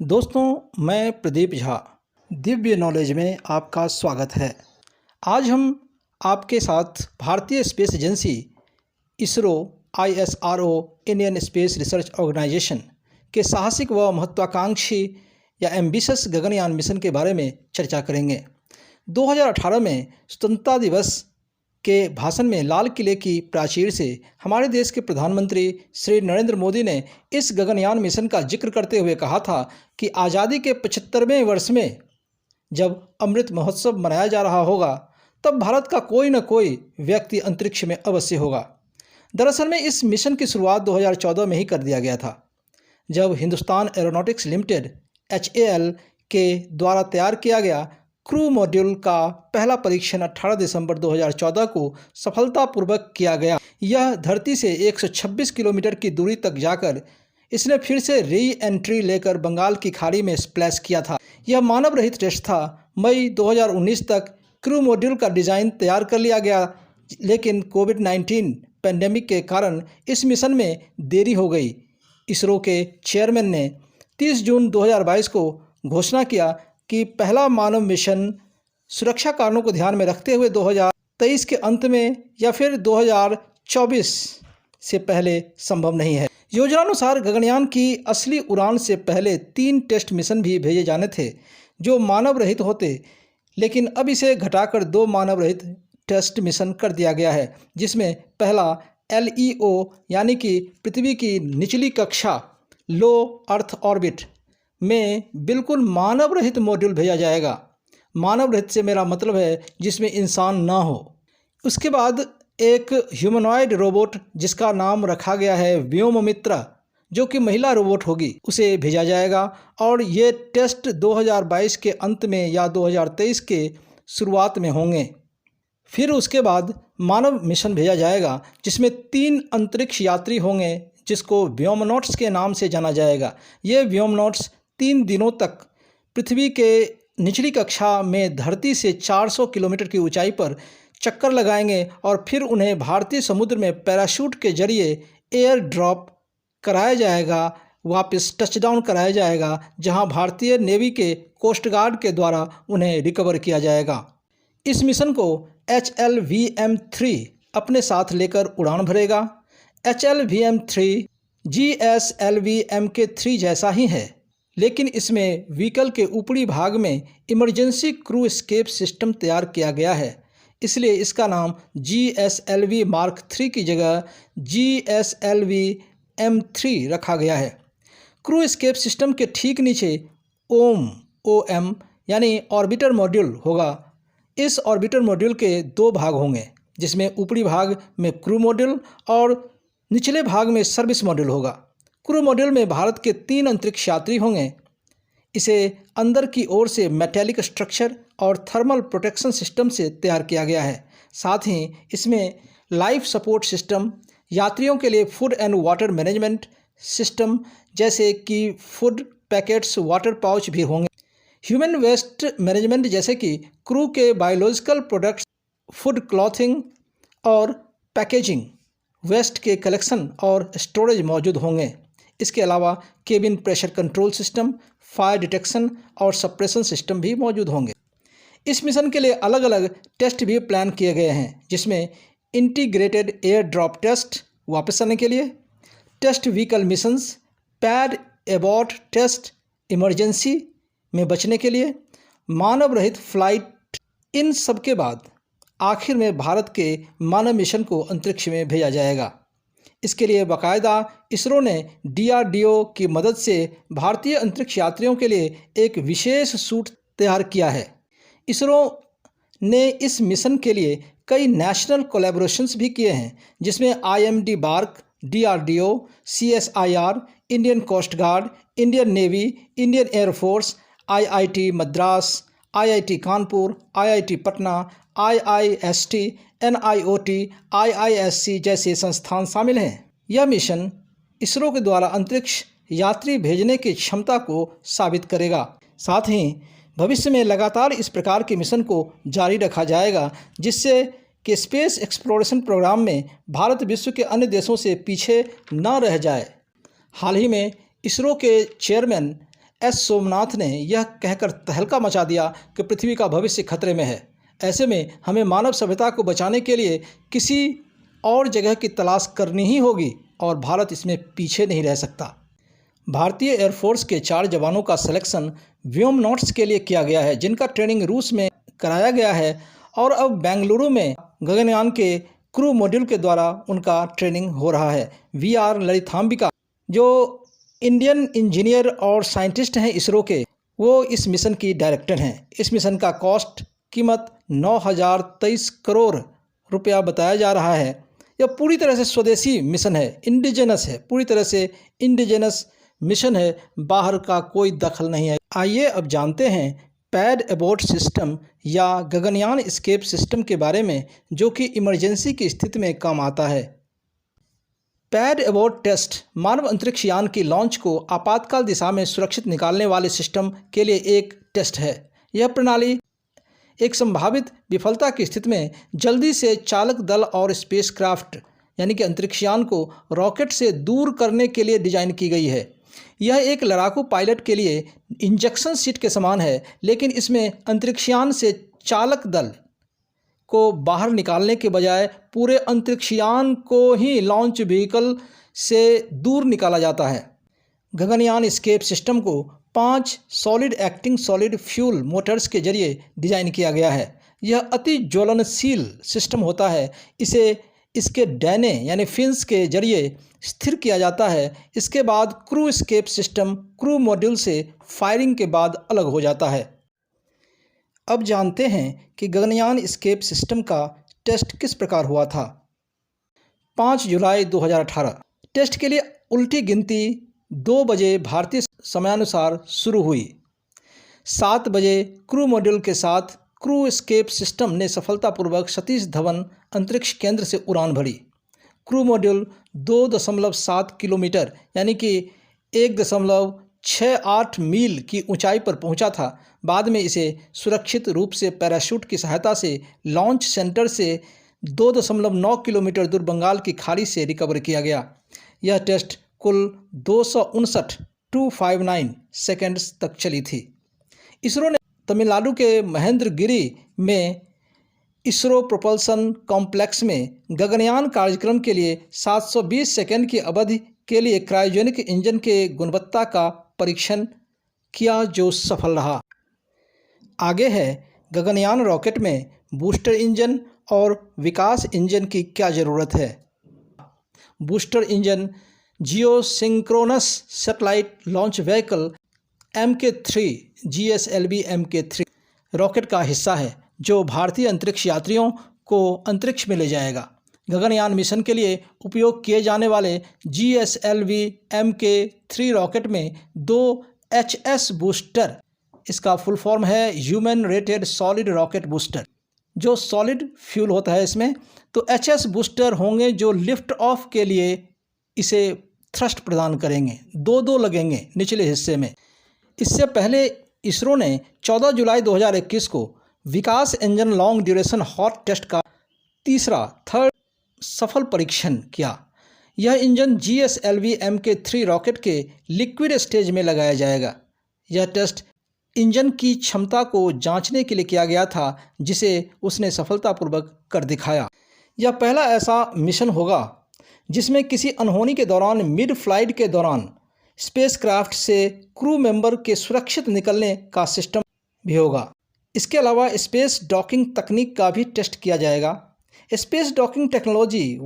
दोस्तों, मैं प्रदीप झा, दिव्य नॉलेज में आपका स्वागत है। आज हम आपके साथ भारतीय space agency ISRO ISRO Indian Space Research Organisation के साहसिक व महत्वाकांक्षी या एम्बिशस गगनयान मिशन के बारे में चर्चा करेंगे। 2018 में स्वतंत्रता दिवस के भाषण में लाल किले की प्राचीर से हमारे देश के प्रधानमंत्री श्री नरेंद्र मोदी ने इस गगनयान मिशन का जिक्र करते हुए कहा था कि आज़ादी के 75वें वर्ष में जब अमृत महोत्सव मनाया जा रहा होगा तब भारत का कोई न कोई व्यक्ति अंतरिक्ष में अवश्य होगा। दरअसल में इस मिशन की शुरुआत 2014 में ही कर दिया गया था, जब हिंदुस्तान एरोनॉटिक्स लिमिटेड HAL के द्वारा तैयार किया गया क्रू मॉड्यूल का पहला परीक्षण 18 दिसंबर 2014 को सफलतापूर्वक किया गया। यह धरती से 126 किलोमीटर की दूरी तक जाकर इसने फिर से री एंट्री लेकर बंगाल की खाड़ी में स्प्लैश किया था। यह मानव रहित टेस्ट था। मई 2019 तक क्रू मॉड्यूल का डिज़ाइन तैयार कर लिया गया, लेकिन कोविड-19 पैंडेमिक के कारण इस मिशन में देरी हो गई। इसरो के चेयरमैन ने 30 जून 2022 को घोषणा किया कि पहला मानव मिशन सुरक्षा कारणों को ध्यान में रखते हुए 2023 के अंत में या फिर 2024 से पहले संभव नहीं है। योजनानुसार गगनयान की असली उड़ान से पहले 3 टेस्ट मिशन भी भेजे जाने थे जो मानव रहित होते, लेकिन अब इसे घटाकर 2 मानव रहित टेस्ट मिशन कर दिया गया है, जिसमें पहला LEO यानी कि पृथ्वी की निचली कक्षा लो अर्थ ऑर्बिट में बिल्कुल मानव रहित मॉड्यूल भेजा जाएगा। मानव रहित से मेरा मतलब है जिसमें इंसान ना हो। उसके बाद एक ह्यूमनॉइड रोबोट जिसका नाम रखा गया है व्योममित्रा, जो कि महिला रोबोट होगी, उसे भेजा जाएगा और ये टेस्ट 2022 के अंत में या 2023 के शुरुआत में होंगे। फिर उसके बाद मानव मिशन भेजा जाएगा जिसमें 3 अंतरिक्ष यात्री होंगे जिसको व्योमनॉट्स के नाम से जाना जाएगा। ये व्योमनॉट्स 3 दिनों तक पृथ्वी के निचली कक्षा में धरती से 400 किलोमीटर की ऊंचाई पर चक्कर लगाएंगे और फिर उन्हें भारतीय समुद्र में पैराशूट के जरिए एयर ड्रॉप कराया जाएगा, वापस टचडाउन कराया जाएगा, जहां भारतीय नेवी के कोस्ट गार्ड के द्वारा उन्हें रिकवर किया जाएगा। इस मिशन को HLVM-3 अपने साथ लेकर उड़ान भरेगा। HLVM-3 GSLV-M के 3 जैसा ही है, लेकिन इसमें व्हीकल के ऊपरी भाग में इमरजेंसी क्रू एस्केप सिस्टम तैयार किया गया है, इसलिए इसका नाम GSLV Mark 3 की जगह GSLV M3 रखा गया है। क्रू एस्केप सिस्टम के ठीक नीचे OM यानी ऑर्बिटर मॉड्यूल होगा। इस ऑर्बिटर मॉड्यूल के 2 भाग होंगे, जिसमें ऊपरी भाग में क्रू मॉड्यूल और निचले भाग में सर्विस मॉड्यूल होगा। क्रू मॉड्यूल में भारत के 3 अंतरिक्ष यात्री होंगे। इसे अंदर की ओर से मेटेलिक स्ट्रक्चर और थर्मल प्रोटेक्शन सिस्टम से तैयार किया गया है। साथ ही इसमें लाइफ सपोर्ट सिस्टम, यात्रियों के लिए food and water management system जैसे कि फूड पैकेट्स, वाटर पाउच भी होंगे। ह्यूमन वेस्ट मैनेजमेंट जैसे कि क्रू के बायोलॉजिकल प्रोडक्ट्स, फूड क्लॉथिंग और पैकेजिंग वेस्ट के कलेक्शन और स्टोरेज मौजूद होंगे। इसके अलावा cabin pressure control system, fire detection और सप्रेशन सिस्टम भी मौजूद होंगे। इस मिशन के लिए अलग अलग टेस्ट भी प्लान किए गए हैं, जिसमें इंटीग्रेटेड एयर ड्रॉप टेस्ट वापस आने के लिए, test vehicle missions, pad abort test emergency में बचने के लिए, मानव रहित फ्लाइट। इन सब के बाद आखिर में भारत के मानव मिशन को अंतरिक्ष में भेजा जाएगा। इसके लिए बाकायदा इसरो ने DRDO की मदद से भारतीय अंतरिक्ष यात्रियों के लिए एक विशेष सूट तैयार किया है। इसरो ने इस मिशन के लिए कई नेशनल कोलैबोरेशंस भी किए हैं, जिसमें IMD BARC, DRDO, CSIR, Indian Coast Guard, Indian Navy, Indian air force, IIT Madras, IIT Kanpur, IIT Patna, IIST, NIOT, IISc जैसे संस्थान शामिल हैं। यह मिशन इसरो के द्वारा अंतरिक्ष यात्री भेजने की क्षमता को साबित करेगा। साथ ही भविष्य में लगातार इस प्रकार के मिशन को जारी रखा जाएगा, जिससे कि स्पेस एक्सप्लोरेशन प्रोग्राम में भारत विश्व के अन्य देशों से पीछे न रह जाए। हाल ही में इसरो के चेयरमैन एस सोमनाथ ने यह कहकर तहलका मचा दिया कि पृथ्वी का भविष्य खतरे में है। ऐसे में हमें मानव सभ्यता को बचाने के लिए किसी और जगह की तलाश करनी ही होगी और भारत इसमें पीछे नहीं रह सकता। भारतीय एयरफोर्स के 4 जवानों का सिलेक्शन व्योमनॉट्स के लिए किया गया है, जिनका ट्रेनिंग रूस में कराया गया है और अब बेंगलुरु में गगनयान के क्रू मॉड्यूल के द्वारा उनका ट्रेनिंग हो रहा है। वी.आर. ललिथाम्बिका जो इंडियन इंजीनियर और साइंटिस्ट हैं इसरो के, वो इस मिशन की डायरेक्टर हैं। इस मिशन का कीमत 9,023 करोड़ रुपया बताया जा रहा है। यह पूरी तरह से स्वदेशी मिशन है, इंडिजिनस है, पूरी तरह से इंडिजिनस मिशन है, बाहर का कोई दखल नहीं है। आइए अब जानते हैं पैड एबॉर्ट सिस्टम या गगनयान एस्केप सिस्टम के बारे में, जो कि इमरजेंसी की स्थिति में काम आता है। पैड एबॉर्ट टेस्ट मानव अंतरिक्ष यान की लॉन्च को आपातकाल दिशा में सुरक्षित निकालने वाले सिस्टम के लिए एक टेस्ट है। यह प्रणाली एक संभावित विफलता की स्थिति में जल्दी से चालक दल और स्पेसक्राफ्ट यानी कि अंतरिक्षयान को रॉकेट से दूर करने के लिए डिजाइन की गई है। यह एक लड़ाकू पायलट के लिए इंजेक्शन सीट के समान है, लेकिन इसमें अंतरिक्षयान से चालक दल को बाहर निकालने के बजाय पूरे अंतरिक्षयान को ही लॉन्च व्हीकल से दूर निकाला जाता है। गगनयान एस्केप सिस्टम को 5 solid acting solid fuel Motors के जरिए डिज़ाइन किया गया है। यह अति ज्वलनशील सिस्टम होता है। इसे इसके डैने यानी फिन्स के जरिए स्थिर किया जाता है। इसके बाद crew escape system crew module से फायरिंग के बाद अलग हो जाता है। अब जानते हैं कि गगनयान एस्केप सिस्टम का टेस्ट किस प्रकार हुआ था। 5 जुलाई 2018 टेस्ट के लिए उल्टी गिनती 2 बजे भारतीय समयानुसार शुरू हुई। 7 बजे क्रू मॉड्यूल के साथ क्रू एस्केप सिस्टम ने सफलतापूर्वक सतीश धवन अंतरिक्ष केंद्र से उड़ान भरी। क्रू मॉड्यूल 2.7 किलोमीटर यानी कि 1.68 मील की ऊंचाई पर पहुंचा था। बाद में इसे सुरक्षित रूप से पैराशूट की सहायता से लॉन्च सेंटर से 2.9 किलोमीटर दूर बंगाल की खाड़ी से रिकवर किया गया। यह टेस्ट कुल 259 सेकेंड्स तक चली थी। इसरो ने तमिलनाडु के महेंद्रगिरी में इसरो प्रोपल्सन कॉम्प्लेक्स में गगनयान कार्यक्रम के लिए 720 सेकेंड की अवधि के लिए क्रायोजेनिक इंजन के गुणवत्ता का परीक्षण किया, जो सफल रहा। आगे है गगनयान रॉकेट में बूस्टर इंजन और विकास इंजन की क्या ज़रूरत है। Booster engine geosynchronous satellite launch vehicle MK3 GSLV MK3 rocket का हिस्सा है, जो भारतीय अंतरिक्ष यात्रियों को अंतरिक्ष में ले जाएगा। गगनयान मिशन के लिए उपयोग किए जाने वाले GSLV MK3 रॉकेट में 2 HS बूस्टर, इसका फुल फॉर्म है human rated solid rocket booster, जो सॉलिड फ्यूल होता है इसमें, तो HS बूस्टर होंगे जो लिफ्ट ऑफ के लिए इसे थ्रस्ट प्रदान करेंगे। 2 लगेंगे निचले हिस्से में। इससे पहले इसरो ने 14 जुलाई 2021 को Vikas engine long duration hot test का थर्ड सफल परीक्षण किया। यह इंजन GSLV MK3 रॉकेट के लिक्विड स्टेज में लगाया जाएगा। यह टेस्ट इंजन की क्षमता को जांचने के लिए किया गया था, जिसे उसने सफलतापूर्वक कर दिखाया। यह पहला ऐसा मिशन होगा जिसमें किसी अनहोनी के दौरान मिड फ्लाइट के दौरान स्पेसक्राफ्ट से क्रू मेंबर के सुरक्षित निकलने का सिस्टम भी होगा। इसके अलावा स्पेस डॉकिंग तकनीक का भी टेस्ट किया जाएगा। स्पेस डॉकिंग टेक्नोलॉजी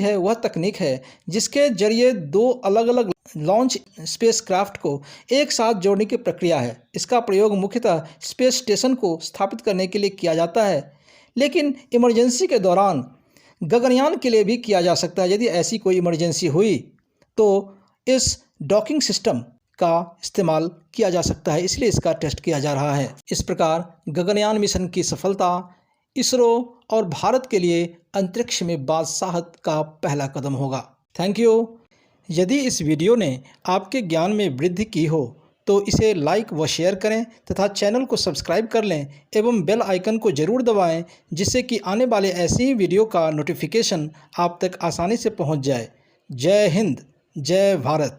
है वह तकनीक है जिसके जरिए 2 अलग अलग लॉन्च स्पेसक्राफ्ट को एक साथ जोड़ने की प्रक्रिया है। इसका प्रयोग मुख्यतः स्पेस स्टेशन को स्थापित करने के लिए किया जाता है, लेकिन इमरजेंसी के दौरान गगनयान के लिए भी किया जा सकता है। यदि ऐसी कोई इमरजेंसी हुई तो इस डॉकिंग सिस्टम का इस्तेमाल किया जा सकता है, इसलिए इसका टेस्ट किया जा रहा है। इस प्रकार गगनयान मिशन की सफलता इसरो और भारत के लिए अंतरिक्ष में बादशाहत का पहला कदम होगा। Thank you. यदि इस वीडियो ने आपके ज्ञान में वृद्धि की हो तो इसे लाइक व शेयर करें तथा चैनल को सब्सक्राइब कर लें एवं बेल आइकन को ज़रूर दबाएं, जिससे कि आने वाले ऐसी ही वीडियो का नोटिफिकेशन आप तक आसानी से पहुंच जाए। जय हिंद, जय भारत।